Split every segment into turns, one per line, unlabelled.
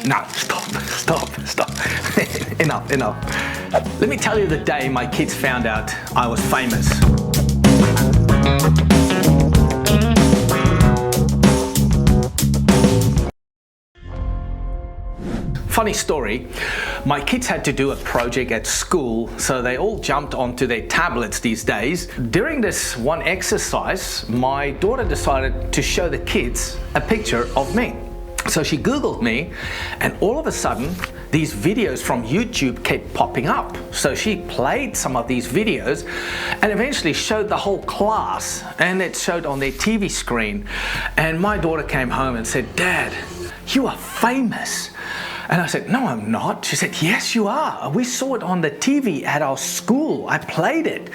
No, stop. Enough. Let me tell you the day my kids found out I was famous. Funny story, my kids had to do a project at school, so they all jumped onto their tablets these days. During this one exercise, my daughter decided to show the kids a picture of me. So she Googled me, and all of a sudden, these videos from YouTube kept popping up. So she played some of these videos and eventually showed the whole class, and it showed on their TV screen. And my daughter came home and said, "Dad, you are famous." And I said, "No, I'm not." She said, "Yes, you are. We saw it on the TV at our school. I played it."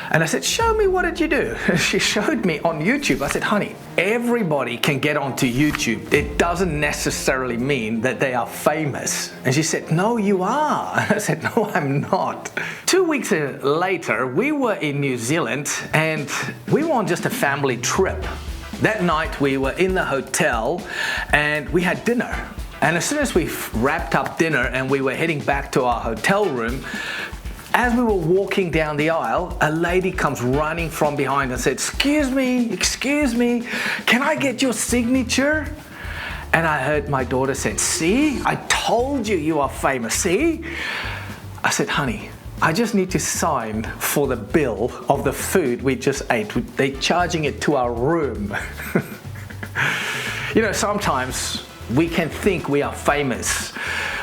And I said, "Show me, what did you do?" She showed me on YouTube. I said, "Honey, everybody can get onto YouTube. It doesn't necessarily mean that they are famous." And she said, "No, you are." And I said, "No, I'm not." 2 weeks later, we were in New Zealand and we were on just a family trip. That night we were in the hotel and we had dinner. And as soon as we wrapped up dinner and we were heading back to our hotel room, as we were walking down the aisle, a lady comes running from behind and said, excuse me, can I get your signature?" And I heard my daughter say, "See, I told you are famous, see?" I said, "Honey, I just need to sign for the bill of the food we just ate. They're charging it to our room." You know, sometimes we can think we are famous,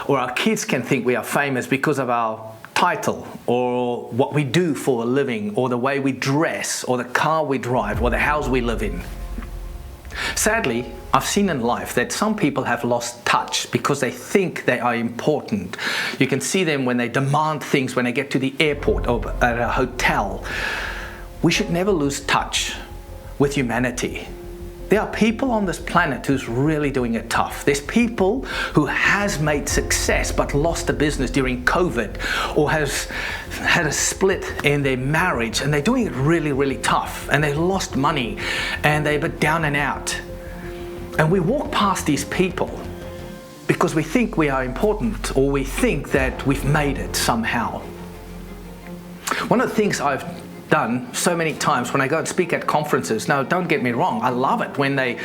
or our kids can think we are famous because of our title, or what we do for a living, or the way we dress, or the car we drive, or the house we live in. Sadly, I've seen in life that some people have lost touch because they think they are important. You can see them when they demand things when they get to the airport or at a hotel. We should never lose touch with humanity. There are people on this planet who's really doing it tough. There's people who has made success but lost a business during COVID, or has had a split in their marriage, and they're doing it really, really tough, and they lost money and they're a bit down and out. And we walk past these people because we think we are important, or we think that we've made it somehow. One of the things I've done so many times when I go and speak at conferences, now don't get me wrong, I love it when they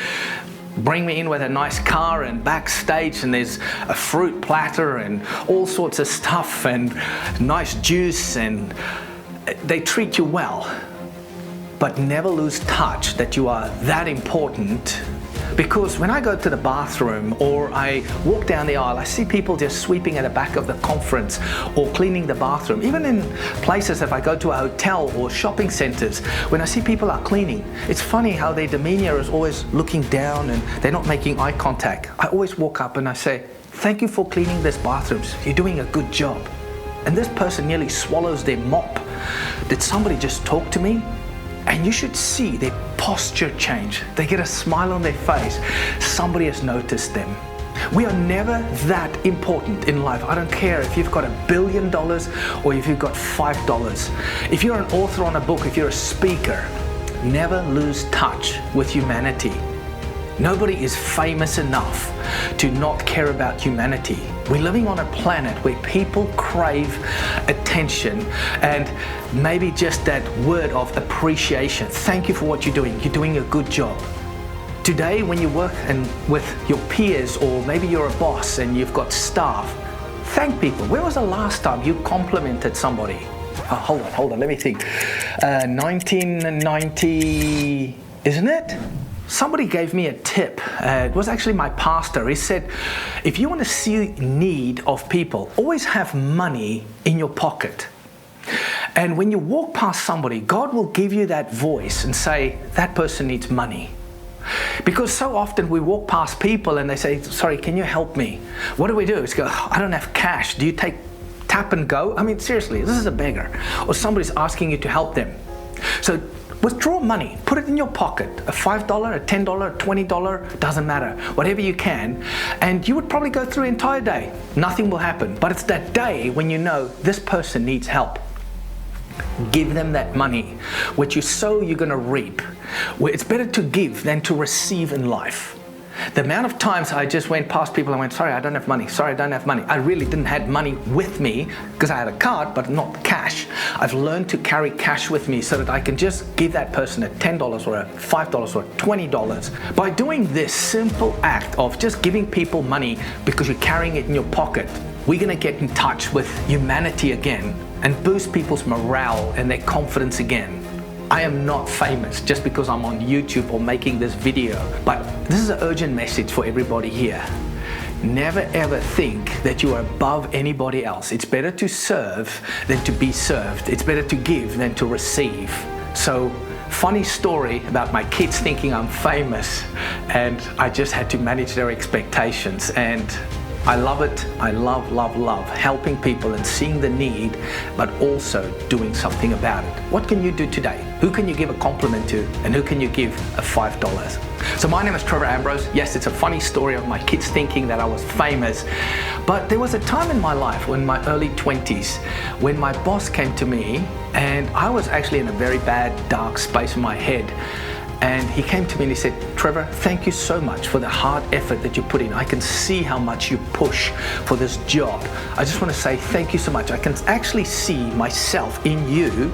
bring me in with a nice car and backstage and there's a fruit platter and all sorts of stuff and nice juice, and they treat you well. But never lose touch that you are that important. Because when I go to the bathroom or I walk down the aisle, I see people just sweeping at the back of the conference or cleaning the bathroom. Even in places, if I go to a hotel or shopping centers, when I see people are cleaning, it's funny how their demeanor is always looking down and they're not making eye contact. I always walk up and I say, "Thank you for cleaning this bathrooms. You're doing a good job." And this person nearly swallows their mop. Did somebody just talk to me? And you should see their posture change. They get a smile on their face. Somebody has noticed them. We are never that important in life. I don't care if you've got $1 billion or if you've got $5. If you're an author on a book, if you're a speaker, never lose touch with humanity. Nobody is famous enough to not care about humanity. We're living on a planet where people crave attention and maybe just that word of appreciation. Thank you for what you're doing. You're doing a good job. Today, when you work with your peers, or maybe you're a boss and you've got staff, thank people. When was the last time you complimented somebody? Oh, hold on, let me think. 1990, isn't it? Somebody gave me a tip. It was actually my pastor. He said, if you want to see need of people, always have money in your pocket. And when you walk past somebody, God will give you that voice and say, that person needs money. Because so often we walk past people and they say, "Sorry, can you help me?" What do? It's go, "I don't have cash. Do you take tap and go?" I mean, seriously, this is a beggar. Or somebody's asking you to help them. So withdraw money, put it in your pocket, a $5, a $10, a $20, doesn't matter, whatever you can, and you would probably go through an entire day. Nothing will happen, but it's that day when you know this person needs help. Give them that money. What you sow, you're going to reap. It's better to give than to receive in life. The amount of times I just went past people and went, sorry, I don't have money. Sorry, I don't have money. I really didn't have money with me because I had a card, but not cash. I've learned to carry cash with me so that I can just give that person a $10 or a $5 or a $20. By doing this simple act of just giving people money because you're carrying it in your pocket, we're going to get in touch with humanity again and boost people's morale and their confidence again. I am not famous just because I'm on YouTube or making this video, but this is an urgent message for everybody here. Never ever think that you are above anybody else. It's better to serve than to be served. It's better to give than to receive. So, funny story about my kids thinking I'm famous, and I just had to manage their expectations. And I love it. I love helping people and seeing the need, but also doing something about it. What can you do today? Who can you give a compliment to, and who can you give a $5? So my name is Trevor Ambrose. Yes, it's a funny story of my kids thinking that I was famous, but there was a time in my life, in my early 20s, when my boss came to me, and I was actually in a very bad, dark space in my head. And he came to me and he said, Trevor, thank you so much for the hard effort that you put in. I can see how much you push for this job. I just want to say thank you so much. I can actually see myself in you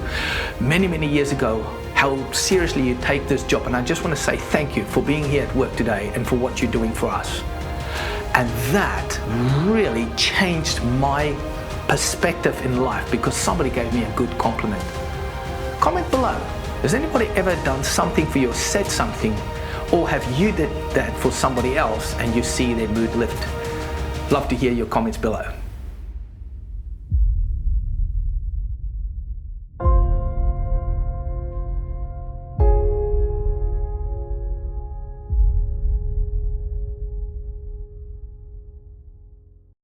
many, many years ago, how seriously you take this job. And I just want to say thank you for being here at work today and for what you're doing for us. And that really changed my perspective in life because somebody gave me a good compliment. Comment below. Has anybody ever done something for you or said something, or have you did that for somebody else and you see their mood lift? Love to hear your comments below.